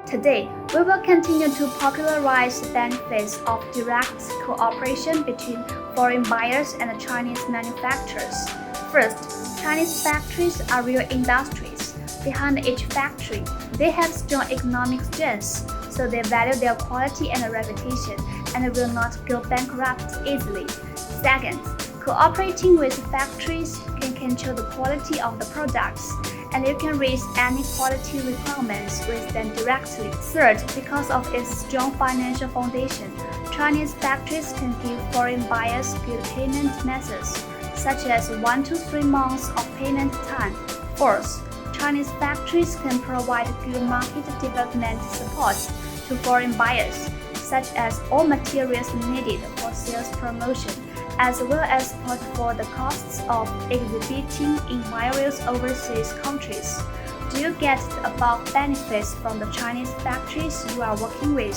Today, we will continue to popularize the benefits of direct cooperation between foreign buyers and Chinese manufacturers. First, Chinese factories are real industries. Behind each factory, they have strong economic strengths, so they value their quality and reputation and will not go bankrupt easily. Second, cooperating with factories can control the quality of the products, and you can raise any quality requirements with them directly. Third, because of its strong financial foundation, Chinese factories can give foreign buyers good payment methods, such as 1 to 3 months of payment time. Fourth, Chinese factories can provide good market development support to foreign buyers, such as all materials needed for sales promotion, as well as support for the costs of exhibiting in various overseas countries. Do you get the above benefits from the Chinese factories you are working with?